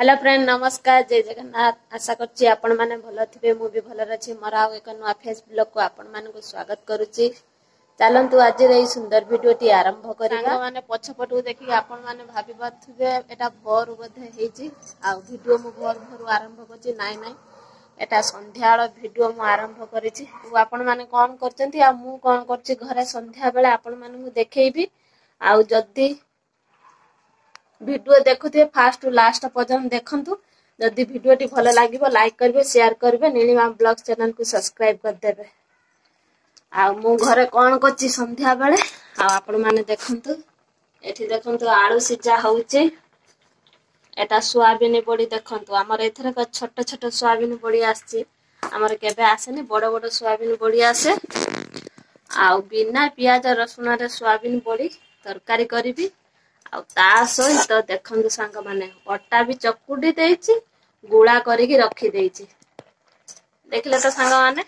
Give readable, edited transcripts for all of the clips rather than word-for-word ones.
Hello friend नमस्कार जय जगन्नाथ आशा करछि आपण माने भलो थिबे मु भी भलो रछि मोरा एक नुआ फेस ब्लॉग को आपण माने को स्वागत करूछि। चलंतु आज रे सुंदर वीडियो टी आरंभ करिया। सांग माने पछपटु देखि आपण माने भाबी बाथुबे एटा भोर बधे हेछि आ वीडियो मु भोर आरंभ करछि नाइ एटा संध्याळ वीडियो मु आरंभ करिछि। आपण माने कोन करचंती आ मु कोन करछि घरे संध्या बेले आपण माने को देखैबी आ जदी वीडियो देखुथे फास्ट टू लास्ट पर्यंत देखंतु। जदि वीडियो टी भलो लागिवो लाइक करबे शेयर करबे नीलिमा ब्लॉग चैनल को सब्सक्राइब कर देबे। आ मु घरे कोन करछि संध्या बेले आ आपण माने देखंतु एठी देखंतु आलू सिजा होउची एटा सोयाबीन बड़ी देखंतु हमर एथरे को छोट छोट सोयाबीन बड़ी आछि हमर केबे आसेनी बड़ बड़ सोयाबीन बड़ी आसे आ बिना प्याज रसुन रे सोयाबीन बड़ी तरकारी करबी आ ता सहित देखंतु सांग माने अट्टा भी चकुडी देइछि गुळा करिकि रखी देइछि देखले तो सांग माने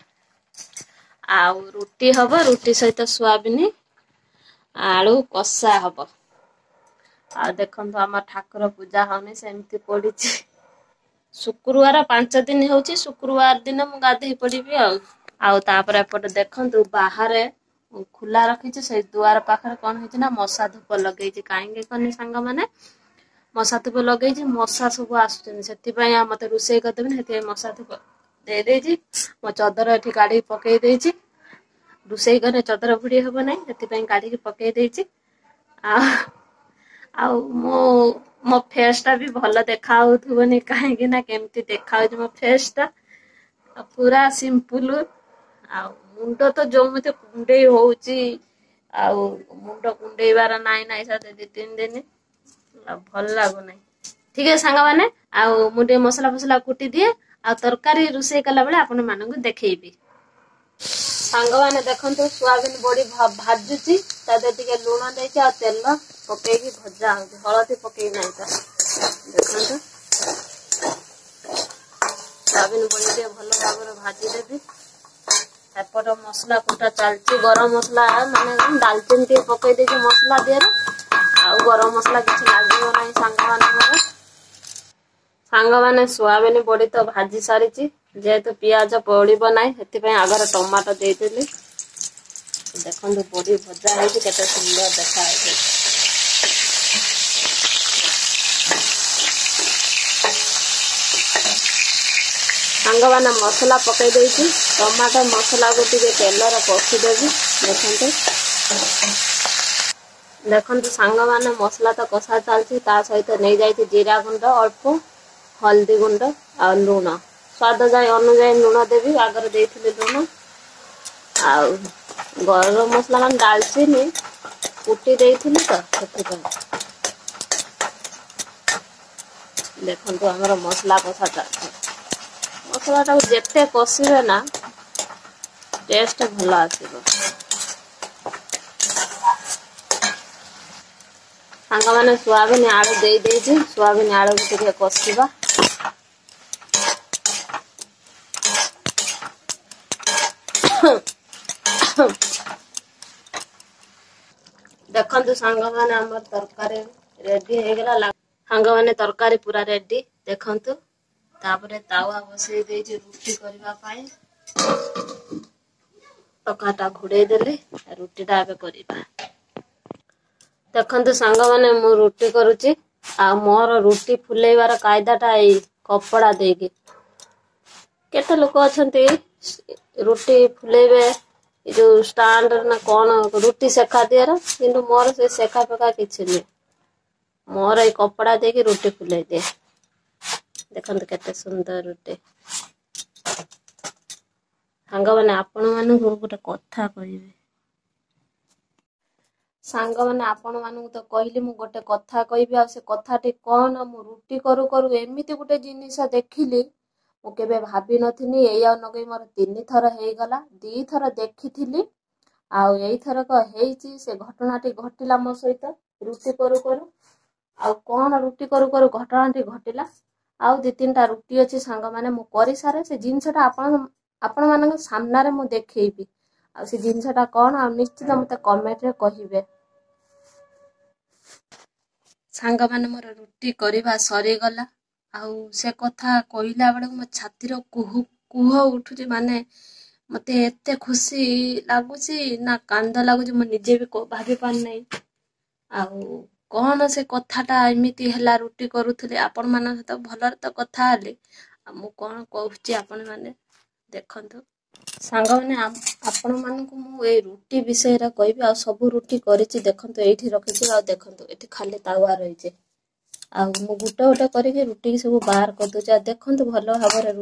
आ रुटी हबो रुटी सहित सोयाबीन आलू कसा हबो आ देखंतु हमर ठाकुर पूजा होने सेमति पडिछि शुक्रवार 5 दिन होउछि शुक्रवार दिन मु गाधै पडिबी आ तापर एपट देखंतु बाहर खुला रखी से दुआर पाखर कौन होती ना मशा धूप लगे कहीं सांग माने मशा धूप लगे मशा सब आसुच्च मत रोषे करदेवी मशा धूप दे मो चदर एठी काढ़ी पकई देछि रोषे कने चदर भुड़ी हबो नै सेति काढ़ी पकई देछि आ मो फेस टा भी भलो देखा होथुबनी काहेकि ना केमती देखा हो मो फेस टा पूरा सिंपल आ मुंड तो जो मते कुंडे होउची आ मुंड कुंडेबार नाइ साथे 2-3 दिन आ भल लागो नै ठीक है सांगा माने आ मुंडे मसला फसला कुटी दिए आ तरकारी रुसे कला बेले आपण मानन को देखैबी। सांगा माने देखंतु सोयाबीन बड़ी भाजुची तादे टिके लूण देछि आ तेल पकेकी भजा होउची हळदी पकेई नै त देखंतु सोयाबीन बड़ी दे भलो भाबरे भाजी देबी एपट मसला कुटा चलती गरम मसला माने दालचीनी टे पकई दे मसला देर आ गरम मसला किछि लागबो नै सांग माने सोयाबीन बड़ी तो भाजी सारिछि जेहेतु पियाज पड़िबो नै हेति पय आगर टमाटो दे देली देखंतु बड़ी भजा हेछि केते सुंदर देखा हेछि सांग माने मसला पकई देछि टमाटो मसला को टिके तेलर पक्षी देवी देखंतु सांग माने मसला तो कषा चलछि ता सहित नै जाइछि जीरा गुंड अल्प हल्दी गुंड आ लूण स्वाद जाय अनुजाय लूण देवी आगर देथिले लूण आ गरम मसला मान दालचीनी कुटी देथिले तो सेति देखंतु हमर मसला कषा चलछि मसला टा जेते कषिबे ना टेस्ट भलो आसीबो सांग माने सोयाबीन आलू दे देछि सोयाबीन आलू के कषिबा देखंतु सांग माने हमर तरकारी रेडी हे गेला सांग माने तरकारी पूरा रेडी देखंतु तापरे तावा बसई देछि रुटी करबा पाई पकाटा घुड़े देले रुटी टा आबे करिबा देखंतु सांग माने मु रुटी करूची आ मोर रुटी फुलेबार कायदाटा ए कपड़ा देगी केते लोक अछंती रुटी फुलेबे जो स्टैंड ना कोन रुटी सेका दियर किंतु मोर से सेका पका किछि नै मोर ए कपड़ा देगी रुटी फुले दे देखंतु केते सुंदर रुटी सांग माने आपण मानु गोटे कथा कहिबे सांग माने आपण मानु तो कहली मु गोटे कथा कहबी आ से कथाटी कोन मु रुटी करू करू एमिति गोटे जिनिस देखिली मु केबे भाबी नथिनी एया नगई मोर 3 थर हे गला 2 थर देखिथिली आ एई थर को हेची से घटनाटी घटिला मो सहित रुटी करू करू आ कोन रुटी करू करू घटनाटी घटिला आ 2-3 टा रुटी अछि सांग माने मु करि सारे से जिंसटा आपण मानक सामना रे मु देखैबी आ से जिंसटा कोन आ निश्चित मते कमेंट रे कहिबे सांग माने मोर रुटी करिबा सरी गला ଆଉ ସେ କଥା କହିଲା ବେଳକୁ ମୋ ଛାତିର କୁହ ଉଠୁଛି। ମାନେ ମତେ ଏତେ ଖୁସି ଲାଗୁଛି ନା କାନ୍ଦ ଲାଗୁଛି, ମୁଁ ନିଜେ ବି ଭାବି ପାରୁନାହିଁ। ଆଉ କଣ ସେ କଥାଟା ଏମିତି ହେଲା, ରୁଟି କରୁଥିଲି ଆପଣମାନଙ୍କ ସହିତ ଭଲରେ ତ କଥା ହେଲି। ଆଉ ମୁଁ କଣ କହୁଛି ଆପଣ ମାନେ ଦେଖନ୍ତୁ। ସାଙ୍ଗମାନେ ଆପଣମାନଙ୍କୁ ମୁଁ ଏଇ ରୁଟି ବିଷୟରେ କହିବି। ଆଉ ସବୁ ରୁଟି କରିଛି ଦେଖନ୍ତୁ, ଏଇଠି ରଖିଛି। ଆଉ ଦେଖନ୍ତୁ ଏଠି ଖାଲି ତାୱା ରହିଛି। ଆଉ ମୁଁ ଗୋଟେ କରିକି ରୁଟିକି ସବୁ ବାହାର କରିଦଉଛି। ଆଉ ଦେଖନ୍ତୁ ଭଲ ଭାବରେ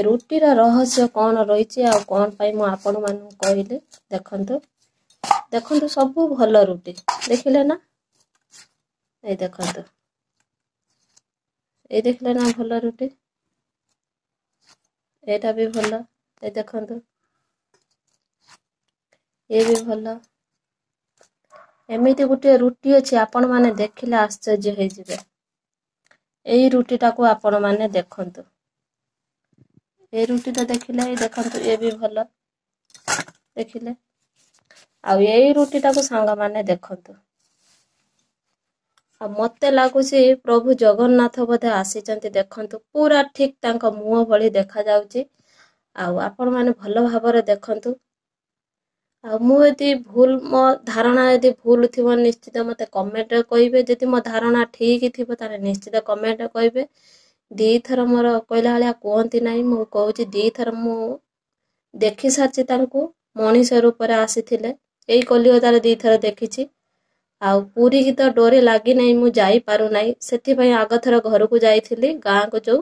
ରୁଟିର ରହସ୍ୟ କଣ ରହିଛି ଆଉ କଣ ପାଇଁ ମୁଁ ଆପଣମାନଙ୍କୁ କହିଲି। ଦେଖନ୍ତୁ ସବୁ ଭଲ ରୁଟି ଦେଖିଲେ ନା। ଏଇ ଦେଖନ୍ତୁ, ଏଇ ଦେଖିଲେ ନା ଭଲ ରୁଟି। ଏଇଟା ବି ଭଲ, ଏଇ ଦେଖନ୍ତୁ ଏ ବି ଭଲ। ଏମିତି ଗୋଟେ ରୁଟି ଅଛି, ଆପଣ ମାନେ ଦେଖିଲେ ଆଶ୍ଚର୍ଯ୍ୟ ହେଇଯିବେ। ଏଇ ରୁଟିଟାକୁ ଆପଣ ମାନେ ଦେଖନ୍ତୁ, ଏଇ ରୁଟିଟା ଦେଖିଲେ, ଏଇ ଦେଖନ୍ତୁ ଏ ବି ଭଲ ଦେଖିଲେ। ଆଉ ଏଇ ରୁଟିଟାକୁ ସାଙ୍ଗମାନେ ଦେଖନ୍ତୁ। ଆଉ ମତେ ଲାଗୁଛି ପ୍ରଭୁ ଜଗନ୍ନାଥ ବୋଧେ ଆସିଛନ୍ତି। ଦେଖନ୍ତୁ ପୁରା ଠିକ ତାଙ୍କ ମୁହଁ ଭଳି ଦେଖା ଯାଉଛି। ଆଉ ଆପଣ ମାନେ ଭଲ ଭାବରେ ଦେଖନ୍ତୁ। ଆଉ ମୁଁ ଯଦି ମୋ ଧାରଣା ଯଦି ଭୁଲ ଥିବ ନିଶ୍ଚିତ ମତେ କମେଣ୍ଟରେ କହିବେ। ଯଦି ମୋ ଧାରଣା ଠିକ ଥିବ ତାହେଲେ ନିଶ୍ଚିତ କମେଣ୍ଟରେ କହିବେ। ଦିଥର ମୋର କହିଲା ଭଳିଆ କୁହନ୍ତି ନାହିଁ, ମୁଁ କହୁଛି ଦିଥର ମୁଁ ଦେଖି ସାରିଛି ତାଙ୍କୁ। ମଣିଷ ରୂପରେ ଆସିଥିଲେ, ଏଇ କଲିକତାରେ ଦିଥର ଦେଖିଛି। ଆଉ ପୁରୀ କି ତ ଡୋରି ଲାଗିନାହିଁ, ମୁଁ ଯାଇପାରୁନାହିଁ। ସେଥିପାଇଁ ଆଗଥର ଘରକୁ ଯାଇଥିଲି, ଗାଁକୁ ଯୋଉ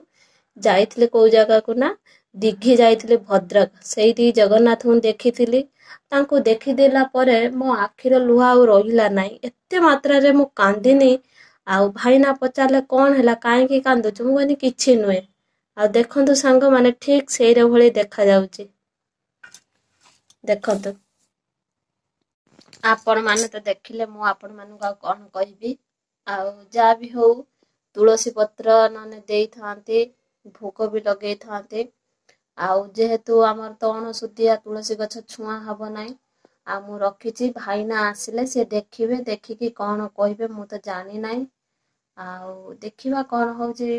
ଯାଇଥିଲି କୋଉ ଜାଗାକୁ ନା ଦିଘି ଯାଇଥିଲି, ଭଦ୍ରକ। ସେଇଠି ଜଗନ୍ନାଥଙ୍କୁ ଦେଖିଥିଲି। ତାଙ୍କୁ ଦେଖିଦେଲା ପରେ ମୋ ଆଖିର ଲୁହ ଆଉ ରହିଲା ନାହିଁ। ଏତେ ମାତ୍ରାରେ ମୁଁ କାନ୍ଦିନି। ଆଉ ଭାଇନା ପଚାରିଲେ କଣ ହେଲା, କାହିଁକି କାନ୍ଦୁଛୁ? ମୁଁ କହିଲି କିଛି ନୁହେଁ। ଆଉ ଦେଖନ୍ତୁ ସାଙ୍ଗମାନେ ଠିକ ସେଇର ଭଳି ଦେଖା ଯାଉଛି। ଦେଖନ୍ତୁ ଆପଣ ମାନେ ତ ଦେଖିଲେ, ମୁଁ ଆପଣ ମାନଙ୍କୁ ଆଉ କଣ କହିବି। ଆଉ ଯାହା ବି ହଉ ତୁଳସୀ ପତ୍ର ନହେଲେ ଦେଇଥାନ୍ତି, ଭୋଗ ବି ଲଗେଇଥାନ୍ତି। ଆଉ ଯେହେତୁ ଆମର ତ ଅଣସୁଧିଆ, ତୁଳସୀ ଗଛ ଛୁଆଁ ହବ ନାହିଁ। ଆଉ ମୁଁ ରଖିଛି, ଭାଇନା ଆସିଲେ ସେ ଦେଖିବେ, ଦେଖିକି କଣ କହିବେ ମୁଁ ତ ଜାଣି ନାହିଁ। ଆଉ ଦେଖିବା କଣ ହଉଛି।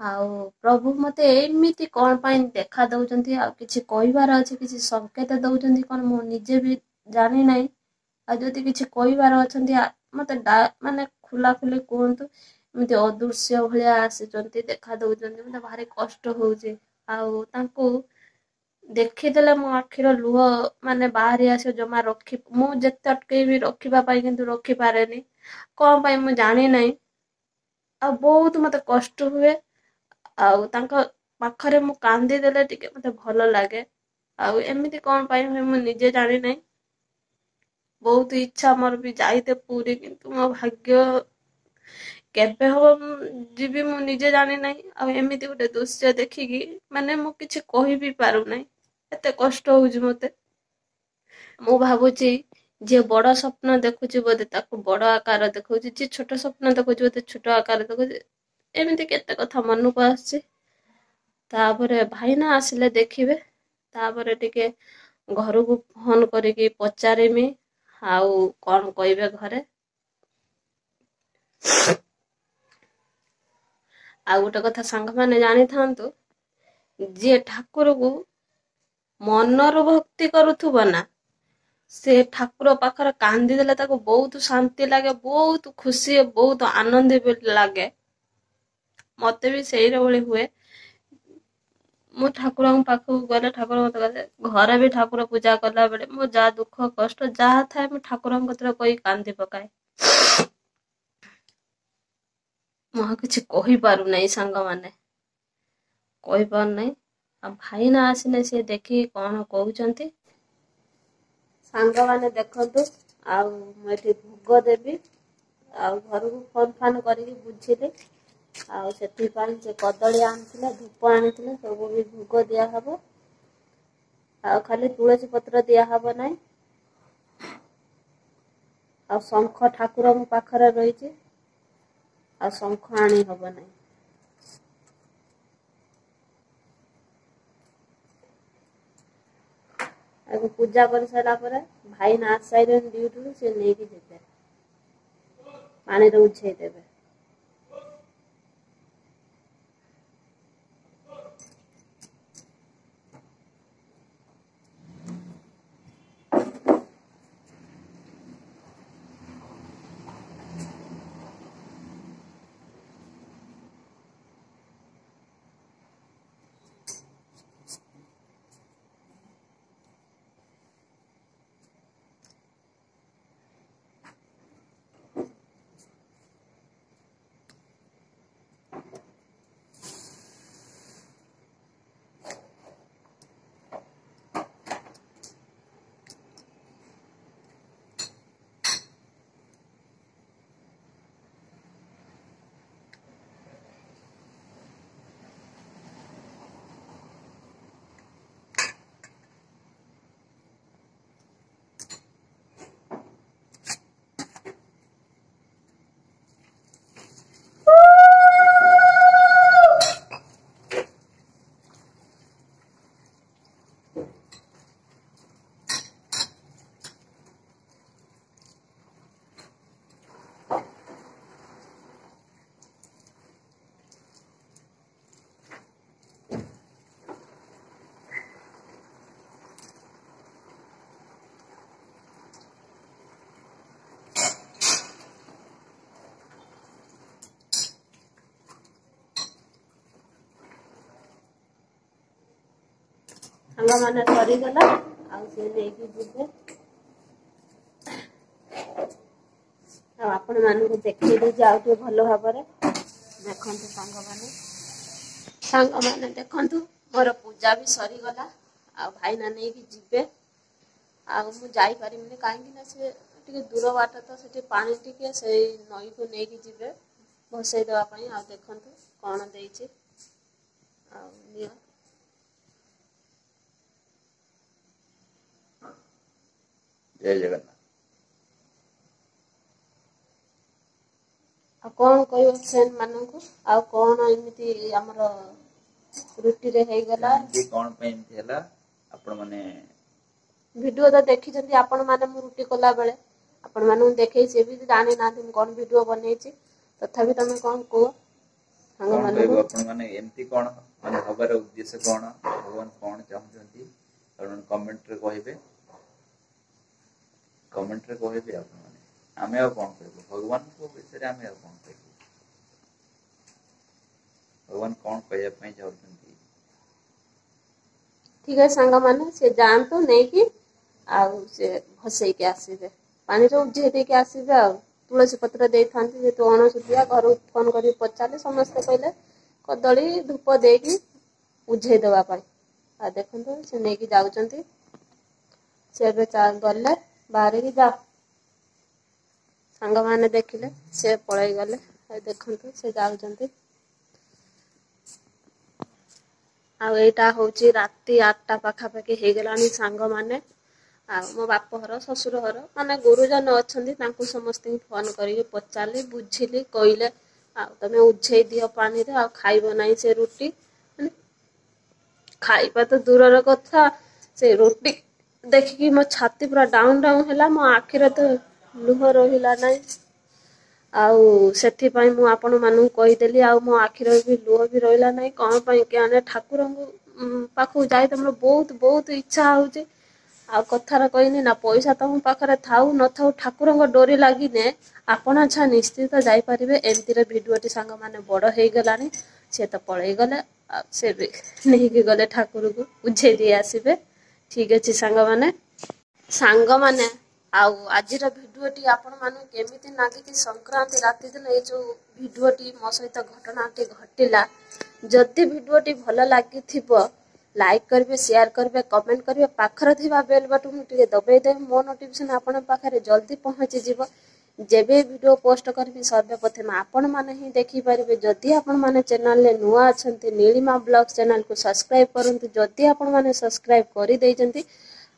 ଆଉ ପ୍ରଭୁ ମତେ ଏମିତି କଣ ପାଇଁ ଦେଖା ଦଉଛନ୍ତି, ଆଉ କିଛି କହିବାର ଅଛି, କିଛି ସଂକେତ ଦଉଛନ୍ତି କଣ ମୁଁ ନିଜେ ବି ଜାଣି ନାହିଁ। ଆଉ ଯଦି କିଛି କହିବାର ଅଛନ୍ତି ମତେ ମାନେ ଖୋଲା ଖୋଲି କୁହନ୍ତୁ। ଏମିତି ଅଦୃଶ୍ୟ ଭଳିଆ ଆସିଛନ୍ତି, ଦେଖା ଦଉଛନ୍ତି, ମତେ ଭାରି କଷ୍ଟ ହଉଛି। ଆଉ ତାଙ୍କୁ ଦେଖିଦେଲେ ମୋ ଆଖିର ଲୁହ ମାନେ ବାହାରି ଆସିବ। ଜମା ମୁଁ ଯେତେ ଅଟକେଇବି ରଖିବା ପାଇଁ କିନ୍ତୁ ରଖିପାରେନି। କଣ ପାଇଁ ମୁଁ ଜାଣି ନାହିଁ। ଆଉ ବହୁତ ମତେ କଷ୍ଟ ହୁଏ। ଆଉ ତାଙ୍କ ପାଖରେ ମୁଁ କାନ୍ଦିଦେଲେ ଟିକେ ମତେ ଭଲ ଲାଗେ। ଆଉ ଏମିତି କଣ ପାଇଁ ହୁଏ ମୁଁ ନିଜେ ଜାଣିନାହିଁ। ବହୁତ ଇଚ୍ଛା ମୋର ବି ଯାଇତେ ପୁରୀ, କିନ୍ତୁ ମୋ ଭାଗ୍ୟ କେବେ ହବ ମୁଁ ଯିବି ମୁଁ ନିଜେ ଜାଣି ନାହିଁ। ଆଉ ଏମିତି ଗୋଟେ ଦୃଶ୍ୟ ଦେଖିକି ମାନେ ମୁଁ କିଛି କହିବି ପାରୁନାହିଁ, ଏତେ କଷ୍ଟ ହଉଛି ମତେ। ମୁଁ ଭାବୁଛି ଯିଏ ବଡ ସ୍ୱପ୍ନ ଦେଖୁଛି ବୋଧେ ତାକୁ ବଡ ଆକାର ଦେଖଉଛି, ଯିଏ ଛୋଟ ସ୍ୱପ୍ନ ଦେଖୁଛି ବୋଧେ ଛୋଟ ଆକାର ଦେଖୁଛି। ଏମିତି କେତେ କଥା ମନକୁ ଆସୁଛି। ତାପରେ ଭାଇନା ଆସିଲେ ଦେଖିବେ, ତାପରେ ଟିକେ ଘରକୁ ଫୋନ କରିକି ପଚାରିମି ଆଉ କଣ କହିବେ ଘରେ। ଆଉ ଗୋଟେ କଥା ସାଙ୍ଗମାନେ ଜାଣିଥାନ୍ତୁ, ଯିଏ ଠାକୁରକୁ ମନରୁ ଭକ୍ତି କରୁଥିବ ନା, ସେ ଠାକୁର ପାଖରେ କାନ୍ଦିଦେଲେ ତାକୁ ବହୁତ ଶାନ୍ତି ଲାଗେ, ବହୁତ ଖୁସି, ବହୁତ ଆନନ୍ଦ ବି ଲାଗେ। ମତେ ବି ସେଇର ଭଳି ହୁଏ। ମୁଁ ଠାକୁରଙ୍କ ପାଖକୁ ଗଲେ ଠାକୁର ମତେ କହିଲେ, ଘରେ ବି ଠାକୁର ପୂଜା କଲା ବେଳେ ମୋ ଯାହା ଦୁଃଖ କଷ୍ଟ ଯାହା ଥାଏ ମୁଁ ଠାକୁରଙ୍କ କତିରେ କହି କାନ୍ଦି ପକାଏ। ମୁଁ ଆଉ କିଛି କହିପାରୁନାହିଁ ସାଙ୍ଗମାନେ, କହିପାରୁନାହିଁ। ଆଉ ଭାଇନା ଆସିଲେ ସିଏ ଦେଖିକି କଣ କହୁଛନ୍ତି। ସାଙ୍ଗମାନେ ଦେଖନ୍ତୁ, ଆଉ ମୁଁ ଏଠି ଭୋଗ ଦେବି। ଆଉ ଘରକୁ ଫୋନ ଫାନ କରିକି ବୁଝିଲି। ଆଉ ସେଥିପାଇଁ ସେ କଦଳୀ ଆଣିଥିଲେ, ଧୂପ ଆଣିଥିଲେ, ସବୁ ବି ଭୋଗ ଦିଆହବ। ଆଉ ଖାଲି ତୁଳସୀ ପତ୍ର ଦିଆହବ ନାହିଁ। ଆଉ ଶଙ୍ଖ ଠାକୁରଙ୍କ ପାଖରେ ରହିଛି, ଆଉ ଶଙ୍ଖ ଆଣି ହବ ନାହିଁ। ତାକୁ ପୂଜା କରି ସାରିଲା ପରେ ଭାଇନା ଆସି ସାରିଲେଣି ଡ୍ୟୁଟିରୁ, ସେ ନେଇକି ଯିବେ, ପାଣିରେ ଉଝେଇ ଦେବେ। सांग मैंने सरीगला आगे आपण मान देखी दे जाए भल भाव देखु सांग मैंने देखु मोर पूजा भी सरीगला आ भाई ना नहीं जीवे आईपारे कहीं से दूर बाट तो से पानी टी से नई को लेकिन जीवे भसई देवाई आ देखु कौन दे जय जगन्नाथ। कौन कह फ्रेंड मान को आ कौन एमती आमर रुटी रे हे गला कौन पे एमती हला आपण माने वीडियो तो देखी जंती आपण माने मु रुटी कला बेले आपण माने देखै से भी जाने ना तुम कौन वीडियो बनै छी तथापि तमे कौन को संग माने को आपण माने एमती कौन माने हबर उद्देश्य कौन भगवान कौन चाहउछंती आपण कमेंट रे कहबे आपण माने आमे आ कौन कहबो भगवान को विषय रे आमे आ कौन कहबो भगवान कौन कहया पई चाहउछंती ठीक है संग माने से जान तो नहीं कि आउ से भसई के आसीबे पानी रो उजे दे के आसीबे आ तुलसी पत्र दे थांती जे तो अणसुतिया घर फोन करी पचाले समस्त कहले कदली धूप दे की उजे देवा पाई आ देखंतो से नै की जाउचंती से बे गले बाहर की जा सांग माने देखिले से पळै गले देखंतो से जाउचंती आ एटा होची राती 8टा पाखापाखि हे गलानी सांग माने आ मो बाप घर ससुर घर माने गुरुजन अछंती तांकु समस्त फोन करी पचाली बुझिली कइले आ तमे उझै दियो पानी रे आ खाइबो नाही से रोटी माने खाइबा तो दूरर कथा से रोटी देखि मो छाती पूरा डाउन डाउन हैला मो आखिरे तो लुह रहिला नाही आउ सेथि पई मु आपण मानु कहि देली आ मो आखिरे भी लुह भी रहिला नाही कोन पई के आने ठाकुर पाखु जाई त हमर बहुत बहुत इच्छा होउचे आ कथार कहनी ना पैसा तुम पाखे थाऊ न थाऊ ठाकुर डोरी लगिने आपण छा निश्चित जाई परिबे एमती रे वीडियोटी सांग माने बड़ हे गलानी से तो पळै गले से भी नहीं कि गले ठाकुर को उझे दे आसीबे ठीक अछि सांग माने आउ आज वीडियोटी आपण मानु केमिति नागिति संक्रांति राति दिन ए जो वीडियोटी मो सहित घटनाटी घटिला जदि वीडियोटी भल लागि थिबो लाइक करबे शेयर करबे कमेंट करबे पाखर थिबा बेल बटन टिके दबाई दे मो नोटिफिकेशन आपण पाखरे जल्दी पहुंची जीवो जेबे वीडियो पोस्ट करबी सर्वप्रथम आपण माने ही देखि परिबे जदि आपण माने चैनल ले नुआ अछंती नीलिमा ब्लॉग चैनल को सब्सक्राइब करंतु जदि आपण माने सब्सक्राइब करि दैचंती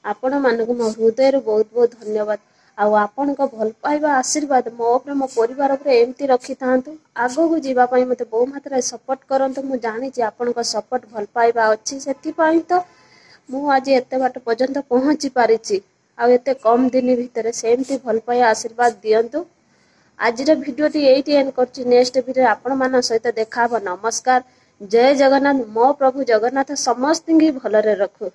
आपण माने को मो हृदय रे बहुत बहुत धन्यवाद आ आपण को भल पाइबा आशीर्वाद मो ऊपर मो परिवार ऊपर एमती रखि थांतु आगो को जीवा पई मते बहु मात्रा सपोर्ट करंतु मु जानि जे आपण को सपोर्ट भल पाइबा अछि सेति पई तो मु आज एते बाट पर्यंत पहुंची पारिछि आ एते कम दिन भितरे सेमती भल पाइ आशीर्वाद दियंतु आज रे वीडियोटी एटी एंड करछि नेक्स्ट वीडियो आपण मान सहित देखाबो नमस्कार जय जगन्नाथ मो प्रभु जगन्नाथ समस्त की भलरे रखु।